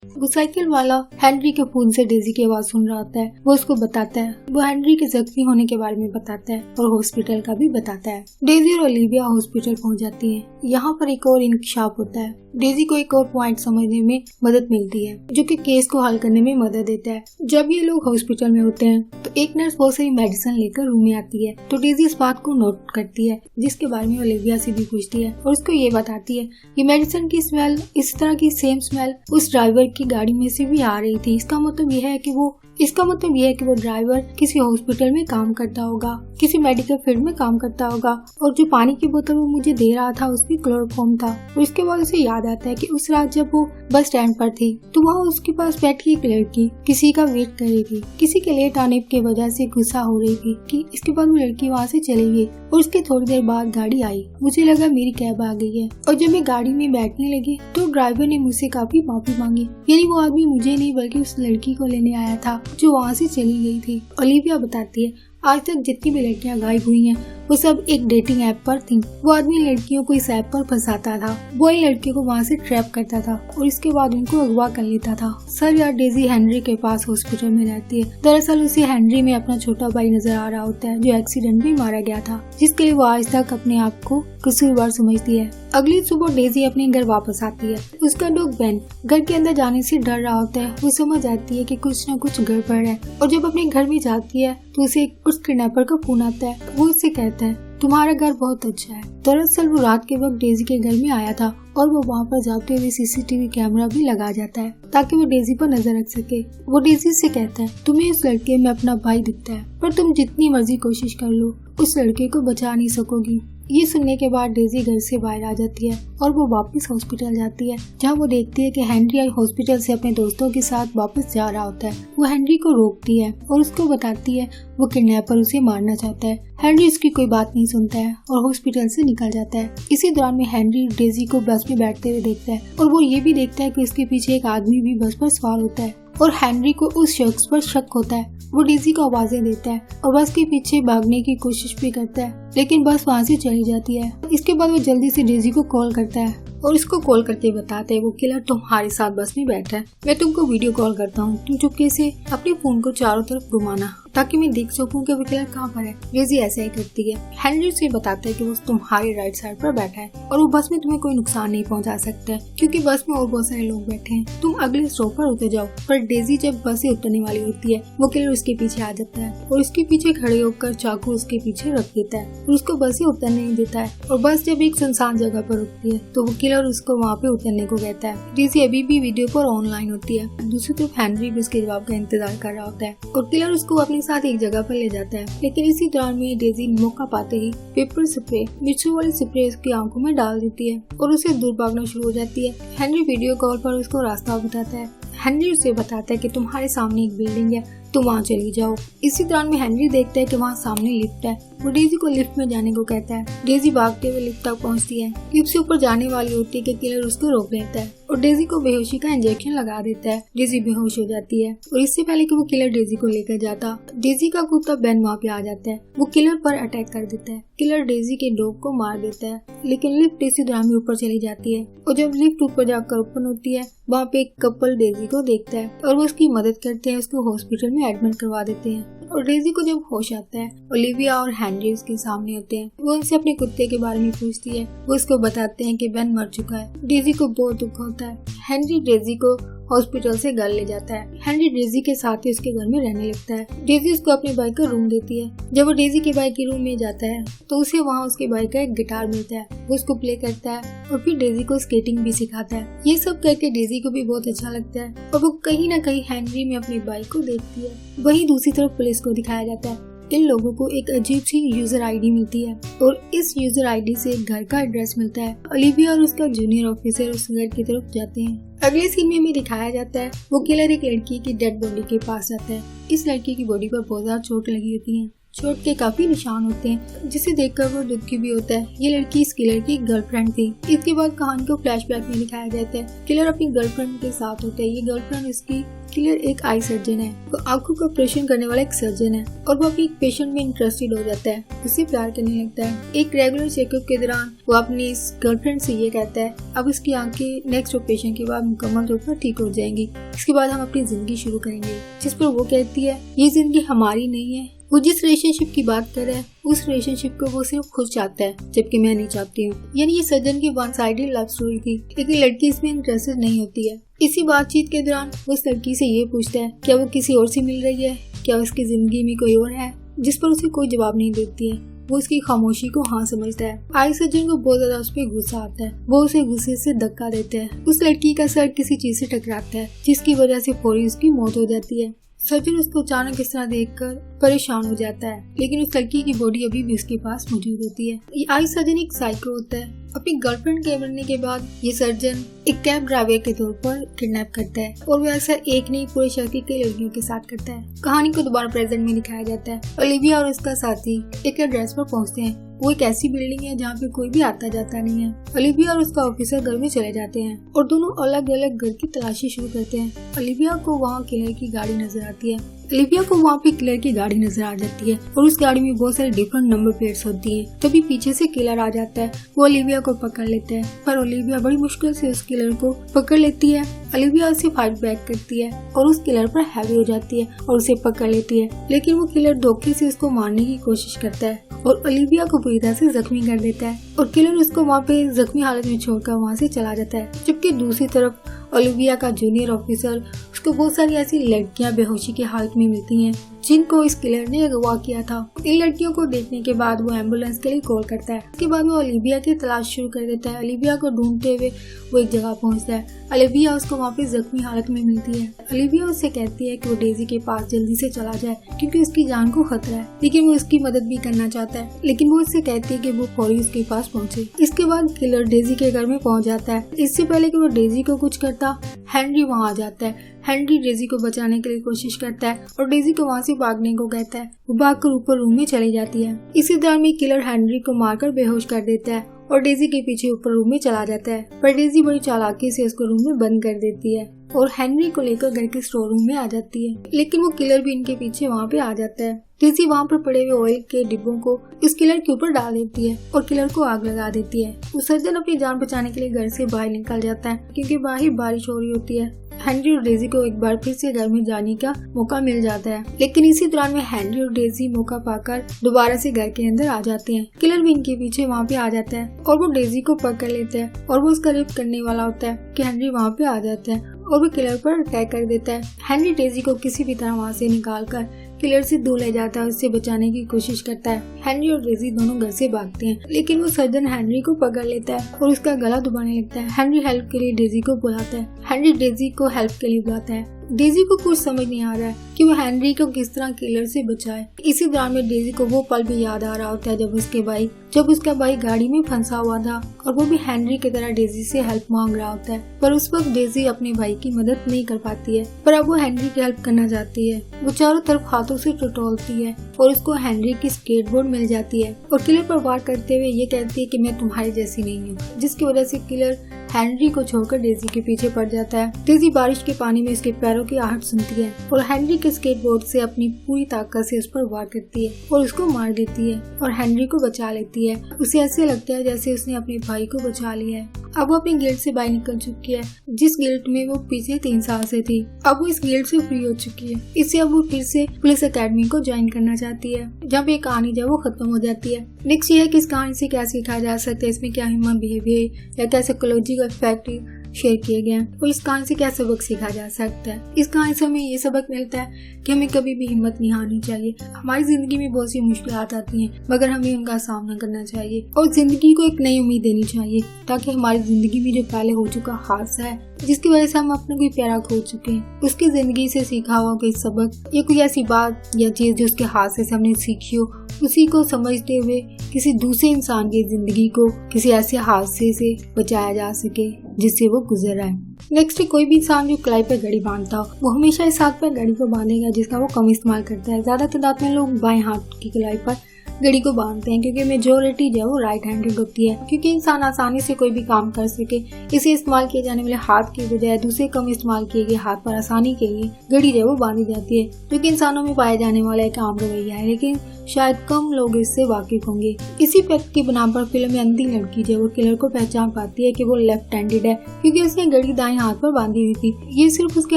वो साइकिल वाला हेनरी के फोन से डेजी की आवाज सुन रहा होता है। वो उसको बताता है, वो हेनरी के जख्मी होने के बारे में बताता है और हॉस्पिटल का भी बताता है। डेजी और ओलिविया हॉस्पिटल पहुंच जाती है। यहाँ पर एक और इंकशाफ होता है। डेजी को एक और पॉइंट समझने में मदद मिलती है जो कि केस को हल करने में मदद देता है। जब ये लोग हॉस्पिटल में होते हैं तो एक नर्स बहुत सारी मेडिसिन लेकर रूम में आती है, तो डेजी इस बात को नोट करती है, जिसके बारे में ओलिविया से भी पूछती है और उसको ये बताती है कि मेडिसिन की स्मेल, इस तरह की सेम स्मेल उस ड्राइवर की गाड़ी में से भी आ रही थी। इसका मतलब यह है कि वो ड्राइवर किसी हॉस्पिटल में काम करता होगा, किसी मेडिकल फील्ड में काम करता होगा, और जो पानी की बोतल वो मुझे दे रहा था उसमें क्लोरोफॉर्म था। और इसके बाद उसे याद आता है कि उस रात जब वो बस स्टैंड पर थी तो वहाँ उसके पास बैठी एक लड़की किसी का वेट कर रही थी। किसी के लेट आने की वजह से गुस्सा हो रही थी कि इसके बाद वो लड़की वहाँ से चली गई और उसके थोड़ी देर बाद गाड़ी आई। मुझे लगा मेरी कैब आ गई है, और जब मैं गाड़ी में बैठने लगी तो ड्राइवर ने मुझसे काफी माफी मांगी। यानी वो आदमी मुझे नहीं बल्कि उस लड़की को लेने आया था जो वहाँ से चली गई थी। ओलिविया बताती है, आज तक जितनी भी लड़कियां गायब हुई हैं वो सब एक डेटिंग ऐप पर थीं। वो आदमी लड़कियों को इस ऐप पर फंसाता था, वो इन लड़कियों को वहाँ से ट्रैप करता था और इसके बाद उनको अगवा कर लेता था। सर यार डेजी हेनरी के पास हॉस्पिटल में रहती है। दरअसल उसे हेनरी में अपना छोटा भाई नजर आ रहा होता है जो एक्सीडेंट में मारा गया था, जिसके लिए वो आज तक अपने आप को कसूरवार समझती है। अगली सुबह डेजी अपने घर वापस आती है। उसका डॉग बेन घर के अंदर जाने से डर रहा होता है। वो समझ आती है कि कुछ न कुछ गड़बड़ है, और जब अपने घर में जाती है तो उसे उस किडनैपर का फोन आता है। वो उससे कहता है, तुम्हारा घर बहुत अच्छा है। दरअसल वो रात के वक्त डेजी के घर में आया था और वो वहाँ पर जाते हुए सीसीटीवी कैमरा भी लगा जाता है ताकि वो डेजी पर नजर रख सके। वो डेजी से कहता है, तुम्हें उस लड़के में अपना भाई दिखता है, पर तुम जितनी मर्जी कोशिश कर लो उस लड़के को बचा नहीं सकोगी। ये सुनने के बाद डेजी घर से बाहर आ जाती है और वो वापस हॉस्पिटल जाती है, जहाँ वो देखती है कि हेनरी हॉस्पिटल से अपने दोस्तों के साथ वापस जा रहा होता है। वो हेनरी को रोकती है और उसको बताती है वो किडनैपर उसे मारना चाहता है। हेनरी उसकी कोई बात नहीं सुनता है और हॉस्पिटल से निकल जाता है। इसी दौरान में हेनरी डेजी को बस में बैठते हुए देखता है और वो ये भी देखता है कि उसके पीछे एक आदमी भी बस पर सवार होता है और हेनरी को उस शख्स पर शक होता है। वो डेजी को आवाजें देता है और बस के पीछे भागने की कोशिश भी करता है, लेकिन बस वहाँ से चली जाती है। इसके बाद वो जल्दी से डेजी को कॉल करता है और इसको कॉल करके बताते हैं वो किलर तुम्हारे साथ बस में बैठा है। मैं तुमको वीडियो कॉल करता हूँ, तुम चुपके से अपने फोन को चारों तरफ घुमाना ताकि मैं देख सकूं कि वो किलर कहाँ पर है। डेजी ऐसे ही करती है। हेनरी उसे बताता है कि वो तुम्हारे राइट साइड पर बैठा है और वो बस में तुम्हें कोई नुकसान नहीं पहुंचा सकता है क्योंकि बस में और बहुत सारे लोग बैठे हैं। तुम अगले स्टॉप पर उतर जाओ। पर डेजी जब बस से उतरने वाली होती है वो किलर उसके पीछे आ जाता है और उसके पीछे खड़े होकर चाकू उसके पीछे रख देता है और उसको बस से उतरने नहीं देता है। और बस जब एक सुनसान जगह पर रुकती है तो वो किलर उसको वहाँ पे उतरने को कहता है। डेजी अभी भी वीडियो पर ऑनलाइन होती है। दूसरी तरफ हेनरी भी उसके जवाब का इंतजार कर रहा होता है और किलर उसको अपने साथ एक जगह पर ले जाता है। लेकिन इसी दौरान में डेजी मौका पाते ही पेपर स्प्रे, मिर्चों वाली स्प्रे उसकी आंखों में डाल देती है और उसे दूर भागना शुरू हो जाती है। हेनरी वीडियो कॉल पर उसको रास्ता बताता है। हेनरी उसे बताता है कि तुम्हारे सामने एक बिल्डिंग है, तुम वहाँ चली जाओ। इसी दौरान में हेनरी देखता है कि वहाँ सामने लिफ्ट है। वो डेजी को लिफ्ट में जाने को कहता है। डेजी भागते हुए लिफ्ट तक पहुँचती है। लिफ्ट से ऊपर जाने वाली होती है कि किलर उसको रोक लेता है और डेजी को बेहोशी का इंजेक्शन लगा देता है। डेजी बेहोश हो जाती है और इससे पहले कि वो किलर डेजी को लेकर जाता, डेजी का कुत्ता बेन वहाँ पे आ जाता है। वो किलर पर अटैक कर देता है। किलर डेजी के डॉग को मार देता है, लेकिन लिफ्ट इसी दौरान में ऊपर चली जाती है और जब लिफ्ट ऊपर जाकर ओपन होती है वहाँ पे एक कपल डेजी को देखता है और वो उसकी मदद करते हैं, उसको हॉस्पिटल में एडमिट करवा देते हैं। और डेजी को जब होश आता है ओलिविया और हेनरी उसके सामने होते हैं। वो उनसे अपने कुत्ते के बारे में पूछती है। वो उसको बताते हैं कि बेन मर चुका है। डेजी को बहुत दुख होता है। हेनरी डेजी को हॉस्पिटल से घर ले जाता है। हेनरी डेजी के साथ ही उसके घर में रहने लगता है। डेजी उसको अपने भाई का रूम देती है। जब वो डेजी के भाई के रूम में जाता है तो उसे वहाँ उसके भाई का एक गिटार मिलता है। वो उसको प्ले करता है और फिर डेजी को स्केटिंग भी सिखाता है। ये सब करके डेजी को भी बहुत अच्छा लगता है और वो कहीं न कहीं हेनरी में अपने भाई को देखती है। वहीं दूसरी तरफ पुलिस को दिखाया जाता है। इन लोगों को एक अजीब सी यूजर आईडी मिलती है और इस यूजर आईडी से एक घर का एड्रेस मिलता है। ओलिविया और उसका जूनियर ऑफिसर उस घर की तरफ जाते हैं। अगले सीन में हमें दिखाया जाता है वो किलर एक लड़की की डेड बॉडी के पास जाता है। इस लड़की की बॉडी पर बहुत ज्यादा चोट लगी होती है चोट के काफी निशान होते हैं, जिसे देखकर वो दुखी भी होता है। ये लड़की इस किलर की गर्लफ्रेंड थी। इसके बाद कहानी को फ्लैशबैक में दिखाया जाता है। किलर अपनी गर्लफ्रेंड के साथ होता है। ये गर्लफ्रेंड इसकी किलर एक आई सर्जन है। वो आंखों का ऑपरेशन करने वाला एक सर्जन है और वो अपनी पेशेंट में इंटरेस्टेड हो जाता है, उससे प्यार करने लगता है। एक रेगुलर चेकअप के दौरान वो अपनी इस गर्लफ्रेंड से ये कहता है अब इसकी आंखें नेक्स्ट ऑपरेशन के बाद मुकम्मल तौर पर ठीक हो जाएंगी, इसके बाद हम अपनी जिंदगी शुरू करेंगे। जिस पर वो कहती है ये जिंदगी हमारी नहीं है। वो जिस रिलेशनशिप की बात कर रहा है उस रिलेशनशिप को वो सिर्फ खुद चाहता है, जबकि मैं नहीं चाहती हूँ। यानी ये सर्जन की वन साइडेड लव स्टोरी थी, लेकिन लड़की इसमें इंटरेस्टेड नहीं होती है। इसी बातचीत के दौरान वो उस लड़की से ये पूछता है क्या वो किसी और से मिल रही है, क्या उसकी जिंदगी में कोई और है, जिस पर उसे कोई जवाब नहीं देती है। वो उसकी खामोशी को हाँ समझता है। आई सर्जन को बहुत ज्यादा उस पर गुस्सा आता है। वो उसे गुस्से से धक्का देता है। उस लड़की का सर किसी चीज से टकराता है, जिसकी वजह से फौरी उसकी मौत हो जाती है। सर्जन उसको अचानक इस तरह देखकर परेशान हो जाता है, लेकिन उस लड़की की बॉडी अभी भी उसके पास मौजूद होती है। ये आई सर्जन एक साइको होता है। अपनी गर्लफ्रेंड के मरने के बाद ये सर्जन एक कैब ड्राइवर के तौर पर किडनैप करता है और वो अक्सर एक नहीं पूरे शहर की कई लड़कियों के साथ करता है। कहानी को दोबारा प्रेजेंट में दिखाया जाता है। ओलिविया और उसका साथी एक एड्रेस पर पहुंचते हैं। वो एक ऐसी बिल्डिंग है जहाँ पे कोई भी आता जाता नहीं है। ओलिविया और उसका ऑफिसर घर में चले जाते हैं और दोनों अलग अलग घर की तलाशी शुरू करते हैं। ओलिविया को वहाँ किलर की गाड़ी नजर आती है। ओलिविया को वहाँ पे किलर की गाड़ी नजर आ जाती है और उस गाड़ी में बहुत सारे डिफरेंट नंबर प्लेट्स होती हैं। तभी पीछे से किलर आ जाता है। वो ओलिविया को पकड़ लेता है, पर ओलिविया बड़ी मुश्किल से उस किलर को पकड़ लेती है। ओलिविया उसे फाइट बैक करती है और उस किलर पर हैवी हो जाती है और उसे पकड़ लेती है, लेकिन वो किलर धोखे से उसको मारने की कोशिश करता है और ओलिविया को बुरी तरह से जख्मी कर देता है और किलर उसको वहाँ पे जख्मी हालत में छोड़कर वहाँ से चला जाता है। जबकि दूसरी तरफ ओलिविया का जूनियर ऑफिसर उसको बहुत सारी ऐसी लड़कियां बेहोशी की हालत में मिलती हैं जिनको इस किलर ने अगवा किया था। इन लड़कियों को देखने के बाद वो एम्बुलेंस के लिए कॉल करता है। उसके बाद वो ओलिविया की तलाश शुरू कर देता है। ओलिविया को ढूंढते हुए वो एक जगह पहुंचता है। ओलिविया उसको वहाँ पे जख्मी हालत में मिलती है। ओलिविया उससे कहती है कि वो डेजी के पास जल्दी से चला जाए क्योंकि उसकी जान को खतरा है, लेकिन वो उसकी मदद भी करना चाहता है। लेकिन वो उससे कहती है कि वो फौरी उसके पास पहुँचे। इसके बाद किलर डेजी के घर में पहुँच जाता है। इससे पहले कि वो डेजी को कुछ करता, हेनरी वहाँ आ जाता है। हेनरी डेजी को बचाने के लिए कोशिश करता है और डेजी को वहाँ से भागने को कहता है। वो भागकर ऊपर रूम में चली जाती है। इसी दौरान में किलर हेनरी को मारकर बेहोश कर देता है और डेजी के पीछे ऊपर रूम में चला जाता है, पर डेजी बड़ी चालाकी से उसको रूम में बंद कर देती है और हेनरी को लेकर घर के स्टोर रूम में आ जाती है। लेकिन वो किलर भी इनके पीछे वहाँ पे आ जाता है। डेजी वहाँ पर पड़े हुए ऑयल के डिब्बों को इस किलर के ऊपर डाल देती है और किलर को आग लगा देती है। वो सर्जन अपनी जान बचाने के लिए घर से बाहर निकल जाता है क्योंकि बाहर बारिश हो रही होती है। हेनरी और डेजी को एक बार फिर से घर में जाने का मौका मिल जाता है, लेकिन इसी दौरान में हेनरी और डेजी मौका पाकर दोबारा से घर के अंदर आ जाते हैं। किलर भी इनके पीछे वहाँ पे आ जाता है और वो डेजी को पकड़ लेता है और वो उसका रेप करने वाला होता है कि हेनरी वहाँ पे आ जाता है और वो किलर पर अटैक कर देता है। हेनरी डेजी को किसी भी तरह वहाँ से निकालकर किलर से दूर ले जाता है, उससे बचाने की कोशिश करता है। हेनरी और डेजी दोनों घर से भागते हैं, लेकिन वो सर्जन हेनरी को पकड़ लेता है और उसका गला दबाने लगता है। हेनरी हेल्प के लिए डेजी को बुलाता है। हेनरी डेजी को हेल्प के लिए बुलाता है। डेजी को कुछ समझ नहीं आ रहा है कि वो हेनरी को किस तरह किलर से बचाए। इसी दौरान में डेजी को वो पल भी याद आ रहा होता है जब उसका भाई गाड़ी में फंसा हुआ था और वो भी हेनरी की तरह डेजी से हेल्प मांग रहा होता है, पर उस वक्त डेजी अपने भाई की मदद नहीं कर पाती है, पर अब वो हेनरी की हेल्प करना चाहती है। वो चारों तरफ हाथों से टटोलती है और उसको हेनरी की स्केटबोर्ड मिल जाती है और किलर पर वार करते हुए ये कहती है कि मैं तुम्हारी जैसी नहीं हूँ, जिसकी वजह से किलर हेनरी को छोड़कर डेजी के पीछे पड़ जाता है। डेजी बारिश के पानी में उसके पैरों की आहट सुनती है और हेनरी के स्केटबोर्ड से अपनी पूरी ताकत से उस पर वार करती है और उसको मार देती है और हेनरी को बचा लेती है। उसे ऐसे लगता है जैसे उसने अपने भाई को बचा लिया है। अब वो अपनी गिल्ड से बाहर निकल चुकी है, जिस गिल्ड में वो पिछले 3 साल से थी। अब वो इस गिल्ड से फ्री हो चुकी है। इससे अब वो फिर से पुलिस एकेडमी को ज्वाइन करना चाहती है, जहाँ पे कहानी जो वो खत्म हो जाती है। नेक्स्ट ये है कि इस कहानी से क्या सिखाया जा सकता है, इसमें क्या ह्यूमन बिहेवियर या क्या साइकोलॉजिकल फैक्ट शेयर किए गए हैं और इस कहानी से क्या सबक सीखा जा सकता है। इस कहानी से हमें ये सबक मिलता है कि हमें कभी भी हिम्मत नहीं हारनी चाहिए। हमारी जिंदगी में बहुत सी मुश्किलात आती हैं, मगर हमें उनका सामना करना चाहिए और जिंदगी को एक नई उम्मीद देनी चाहिए, ताकि हमारी जिंदगी में जो पहले हो चुका हादसा है जिसकी वजह से हम अपना कोई प्यारा खो चुके हैं। उसकी जिंदगी से सीखा हुआ कोई सबक या कोई ऐसी बात या चीज जो उसके हादसे से हमने सीखी हो, उसी को समझते हुए किसी दूसरे इंसान की जिंदगी को किसी ऐसे हादसे से बचाया जा सके जिससे वो गुजर रहा है। नेक्स्ट, कोई भी इंसान जो कलाई पे घड़ी बांधता हो वो हमेशा इस हाथ पर घड़ी को बांधेगा जिसका वो कम इस्तेमाल करता है। ज्यादा तादाद में लोग बाएं हाथ की कलाई पर घड़ी को बांधते हैं क्योंकि मेजोरिटी जो है वो राइट हैंडेड होती है। क्योंकि इंसान आसानी से कोई भी काम कर सके, इसे इस्तेमाल किए जाने वाले हाथ की बजाय दूसरे कम इस्तेमाल किए गए हाथ पर आसानी के लिए घड़ी जो है वो बांधी जाती है, जो कि इंसानों में पाया जाने वाला एक आम रवैया है, लेकिन शायद कम लोग इससे वाकिफ होंगे। इसी फैक्ट की बिना पर फिल्म में अंधी लड़की जो वो किलर को पहचान पाती है कि वो लेफ्ट हैंडेड है क्योंकि उसने घड़ी दाएं हाथ पर बांधी हुई थी। ये सिर्फ उसके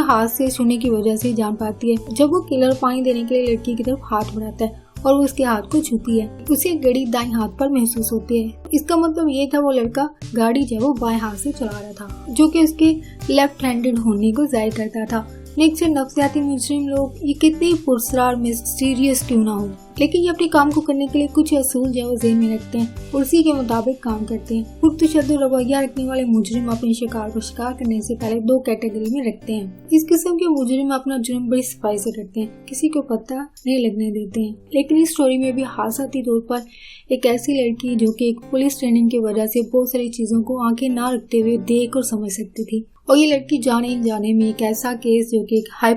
हाथ से छूने की वजह से जान पाती है। जब वो किलर पानी देने के लिए लड़की की तरफ हाथ बढ़ाता है और वो उसके हाथ को छूती है, उसे घड़ी दाएं हाथ पर महसूस होती है। इसका मतलब ये था वो लड़का गाड़ी जो वो बाएं हाथ से चला रहा था, जो कि उसके लेफ्ट हैंडेड होने को जाहिर करता था। नेक्स्ट, नफ्सियाती मुजरिम लोग ये कितने पुरस्कार मिस्टीरियस क्यों ना हो, लेकिन ये अपने काम को करने के लिए कुछ असूल जो वो ज़हन में रखते हैं और उसी के मुताबिक काम करते हैं। पुरतशद्दुद रवैया रखने वाले मुजरिम अपने शिकार को शिकार करने से पहले दो कैटेगरी में रखते हैं। इस किस्म के मुजरिम अपना जुर्म बड़ी सफाई से करते हैं, किसी को पता नहीं लगने देते हैं। लेकिन इस स्टोरी में भी हादसाती तौर पर एक ऐसी लड़की जो कि एक पुलिस ट्रेनिंग की वजह से बहुत सारी चीजों को आंखें ना रखते हुए देख और समझ सकती थी, और ये लड़की जाने अनजाने में एक ऐसा केस जो कि एक हाई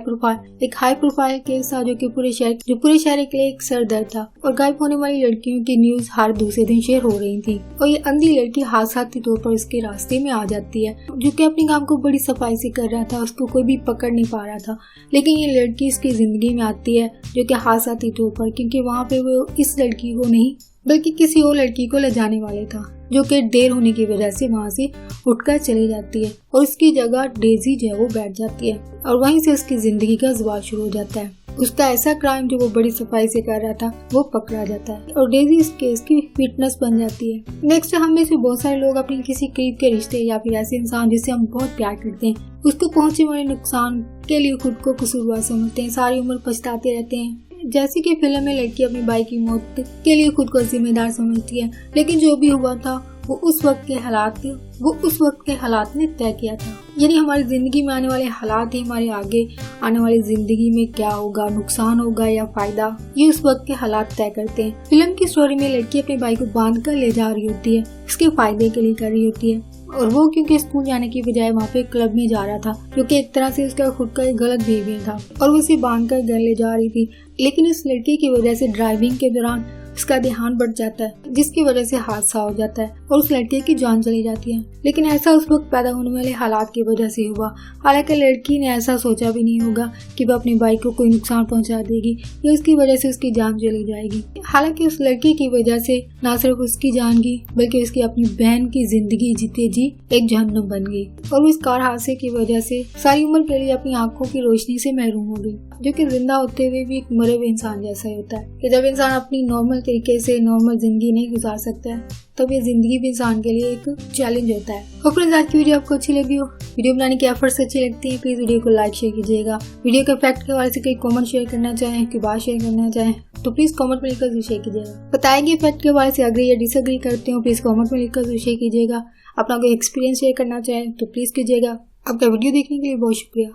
प्रोफाइल केस था जो पूरे शहर के लिए एक सर दर्द था, और गायब होने वाली लड़कियों की न्यूज हर दूसरे दिन शेयर हो रही थी। और ये अंधी लड़की हादसाती तौर पर उसके रास्ते में आ जाती है, जो कि अपने काम को बड़ी सफाई से कर रहा था, उसको कोई भी पकड़ नहीं पा रहा था। लेकिन ये लड़की इसकी जिंदगी में आती है जो कि हादसाती तौर पर, क्योंकि वहाँ पे वो इस लड़की को नहीं बल्कि किसी और लड़की को ले जाने वाले था, जो कि देर होने की वजह से वहाँ से उठकर चली जाती है और उसकी जगह डेजी जो है वो बैठ जाती है, और वहीं से उसकी जिंदगी का सवाल शुरू हो जाता है। उसका ऐसा क्राइम जो वो बड़ी सफाई से कर रहा था वो पकड़ा जाता है और डेजी इस केस की विटनेस बन जाती है। नेक्स्ट, हम में से बहुत सारे लोग अपने किसी करीब के रिश्ते या फिर ऐसे इंसान जिससे हम बहुत प्यार करते हैं उसको पहुंचे वाले नुकसान के लिए खुद को कसूरवार समझते हैं, सारी उम्र पछताते रहते हैं। जैसे कि फिल्म में लड़की अपनी भाई की मौत के लिए खुद को जिम्मेदार समझती है, लेकिन जो भी हुआ था वो उस वक्त के हालात ने तय किया था। यानी हमारी जिंदगी में आने वाले हालात ही हमारे आगे आने वाली जिंदगी में क्या होगा, नुकसान होगा या फायदा, ये उस वक्त के हालात तय करते हैं। फिल्म की स्टोरी में लड़की अपने भाई को बांध कर ले जा रही होती है, उसके फायदे के लिए कर रही होती है, और वो क्योंकि स्कूल जाने की बजाय वहाँ पे क्लब में जा रहा था, क्योंकि एक तरह से उसका खुद का एक गलत बिहेवियर था और वो उसे बांध कर घर ले जा रही थी। लेकिन इस लड़की की वजह से ड्राइविंग के दौरान उसका ध्यान बढ़ जाता है, जिसकी वजह से हादसा हो जाता है और उस लड़के की जान चली जाती है। लेकिन ऐसा उस वक्त पैदा होने वाले हालात की वजह से हुआ। हालांकि लड़की ने ऐसा सोचा भी नहीं होगा कि वह अपने भाई को कोई नुकसान पहुंचा देगी या उसकी वजह से उसकी जान चली जाएगी। हालांकि उस लड़की की वजह से न सिर्फ उसकी जान गई बल्कि उसकी अपनी बहन की जिंदगी जीते जी एक जहन्नम बन गई, और उस कार हादसे की वजह से सारी उम्र के लिए अपनी आंखों की रोशनी से महरूम हो गई, जो कि जिंदा होते हुए भी एक मरे हुए इंसान जैसा ही होता है कि जब इंसान अपनी नॉर्मल तरीके से नॉर्मल जिंदगी नहीं गुजार सकता है तब ये जिंदगी भी इंसान के लिए एक चैलेंज होता है। और फ्रेंड्स, आज की वीडियो आपको अच्छी लगी हो, वीडियो बनाने की एफर्ट्स अच्छी लगती है, प्लीज वीडियो को लाइक शेयर कीजिएगा। वीडियो के फैक्ट के हवाले से कोई कमेंट शेयर करना चाहें, कोई बात शेयर करना चाहें तो प्लीज कमेंट में लिखकर शेयर कीजिएगा। बताएंगे फैक्ट के हवाले से अग्री या डिसएग्री करते हो, प्लीज कमेंट में लिखकर शेयर कीजिएगा। अपना कोई एक्सपीरियंस शेयर करना चाहें तो प्लीज कीजिएगा। आपका वीडियो देखने के लिए बहुत शुक्रिया।